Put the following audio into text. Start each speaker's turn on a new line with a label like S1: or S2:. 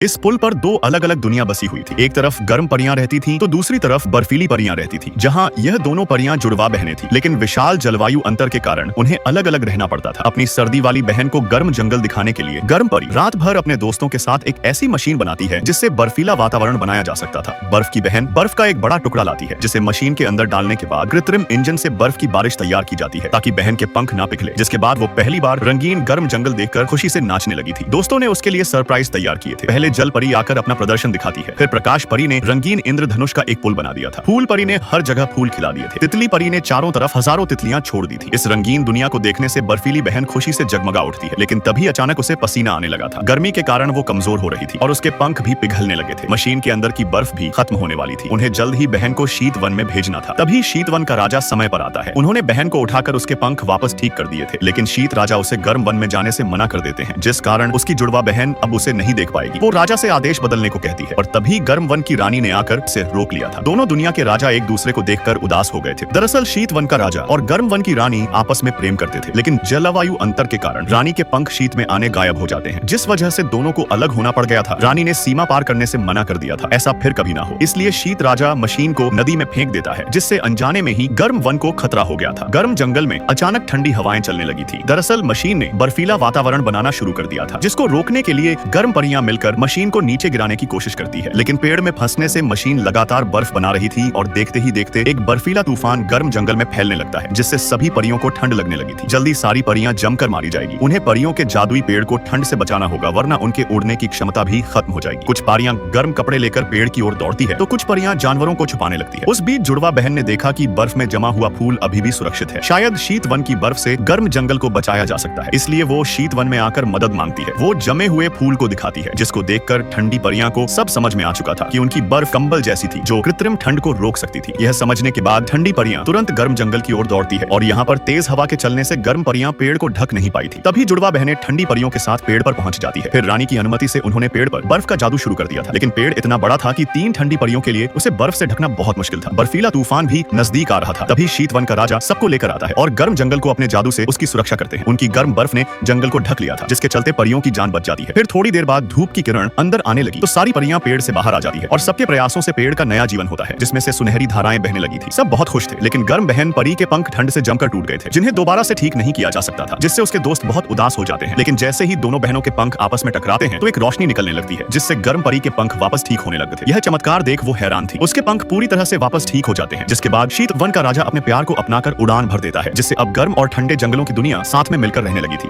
S1: इस पुल पर दो अलग अलग दुनिया बसी हुई थी। एक तरफ गर्म परियां रहती थीं, तो दूसरी तरफ बर्फीली परियां रहती थीं, जहां यह दोनों परियां जुड़वा बहनें थीं। लेकिन विशाल जलवायु अंतर के कारण उन्हें अलग अलग रहना पड़ता था। अपनी सर्दी वाली बहन को गर्म जंगल दिखाने के लिए गर्म परी रात भर अपने दोस्तों के साथ एक ऐसी मशीन बनाती है जिससे बर्फीला वातावरण बनाया जा सकता था। बर्फ की बहन बर्फ का एक बड़ा टुकड़ा लाती है, जिसे मशीन के अंदर डालने के बाद कृत्रिम इंजन से बर्फ की बारिश तैयार की जाती है ताकि बहन के पंख ना पिघले। जिसके बाद वो पहली बार रंगीन गर्म जंगल देखकर खुशी से नाचने लगी थी। दोस्तों ने उसके लिए सरप्राइज तैयार किए थे। पहले जल परी आकर अपना प्रदर्शन दिखाती है, फिर प्रकाश परी ने रंगीन इंद्रधनुष का एक पुल बना दिया था। फूल परी ने हर जगह फूल खिला दिए थे। तितली परी ने चारों तरफ हजारों तितलियां छोड़ दी थी। इस रंगीन दुनिया को देखने से बर्फीली बहन खुशी से जगमगा उठती है, लेकिन तभी अचानक उसे पसीना आने लगा था। गर्मी के कारण वो कमजोर हो रही थी और उसके पंख भी पिघलने लगे थे। मशीन के अंदर की बर्फ भी खत्म होने वाली थी। उन्हें जल्द ही बहन को शीत वन में भेजना था। तभी शीत वन का राजा समय पर आता है। उन्होंने बहन को उठाकर उसके पंख वापस ठीक कर दिए थे, लेकिन शीत राजा उसे गर्म वन में जाने से मना कर देते हैं, जिस कारण उसकी जुड़वा बहन अब उसे नहीं देख पाएगी। वो राजा से आदेश बदलने को कहती है, और तभी गर्म वन की रानी ने आकर उसे रोक लिया था। दोनों दुनिया के राजा एक दूसरे को देखकर उदास हो गए थे। दरअसल शीत वन का राजा और गर्म वन की रानी आपस में प्रेम करते थे, लेकिन जलवायु अंतर के कारण रानी के पंख शीत में आने गायब हो जाते हैं, जिस वजह से दोनों को अलग होना पड़ गया था। रानी ने सीमा पार करने से मना कर दिया था, ऐसा फिर कभी ना हो। इसलिए शीत राजा मशीन को नदी में फेंक देता है, जिससे अनजाने में ही गर्म वन को खतरा हो गया था। गर्म जंगल में अचानक ठंडी हवाएं चलने लगी थी। दरअसल मशीन ने बर्फीला वातावरण बनाना शुरू कर दिया था, जिसको रोकने के लिए गर्म परियां मिलकर मशीन को नीचे गिराने की कोशिश करती है। लेकिन पेड़ में फंसने से मशीन लगातार बर्फ बना रही थी और देखते ही देखते एक बर्फीला तूफान गर्म जंगल में फैलने लगता है, जिससे सभी परियों को ठंड लगने लगी थी। जल्दी सारी परियां जमकर मारी जाएगी। उन्हें परियों के जादुई पेड़ को ठंड से बचाना होगा, वरना उनके उड़ने की क्षमता भी खत्म हो जाएगी। कुछ परियां गर्म कपड़े लेकर पेड़ की ओर दौड़ती है, तो कुछ परियां जानवरों को छुपाने लगती है। उस बीच जुड़वा बहन ने देखा कि बर्फ में जमा हुआ फूल अभी भी सुरक्षित है। शायद शीत वन की बर्फ से गर्म जंगल को बचाया जा सकता है, इसलिए वो शीत वन में आकर मदद मांगती है। वो जमे हुए फूल को दिखाती है, जिसको देखकर ठंडी परियां को सब समझ में आ चुका था कि उनकी बर्फ कंबल जैसी थी, जो कृत्रिम ठंड को रोक सकती थी। यह समझने के बाद ठंडी परियां तुरंत गर्म जंगल की ओर दौड़ती है, और यहाँ पर तेज हवा के चलने से गर्म परियां पेड़ को ढक नहीं पाई थी। तभी जुड़वा बहनें ठंडी परियों के साथ पेड़ पर पहुंच जाती है। फिर रानी की अनुमति से उन्होंने पेड़ पर बर्फ का जादू शुरू कर दिया था, लेकिन पेड़ इतना बड़ा था कि 3 ठंडी परियों के लिए उसे बर्फ से ढकना बहुत मुश्किल था। बर्फीला तूफान भी नजदीक आ रहा था। तभी शीत वन का राजा सबको लेकर आता है और गर्म जंगल को अपने जादू से उसकी सुरक्षा करते हैं। उनकी गर्म बर्फ ने जंगल को ढक लिया था, जिसके चलते परियों की जान बच जाती है। फिर थोड़ी देर बाद धूप की किरण अंदर आने लगी, तो सारी परियां पेड़ से बाहर आ जाती है और सबके प्रयासों से पेड़ का नया जीवन होता है, जिसमें से सुनहरी धाराएं बहने लगी थी। सब बहुत खुश थे, लेकिन गर्म बहन परी के पंख ठंड से जमकर टूट गए थे, जिन्हें दोबारा से ठीक नहीं किया जा सकता था, जिससे उसके दोस्त बहुत उदास हो जाते हैं। लेकिन जैसे ही दोनों बहनों के पंख आपस में टकराते हैं, तो एक रोशनी निकलने लगती है, जिससे गर्म परी के पंख वापस ठीक होने लगते थे। यह चमत्कार देख वो हैरान थी। उसके पंख पूरी तरह से वापस ठीक हो जाते हैं, जिसके बाद शीत वन का राजा अपने प्यार को अपनाकर उड़ान भर देता है, जिससे अब गर्म और ठंडे जंगलों की दुनिया साथ में मिलकर रहने लगी थी।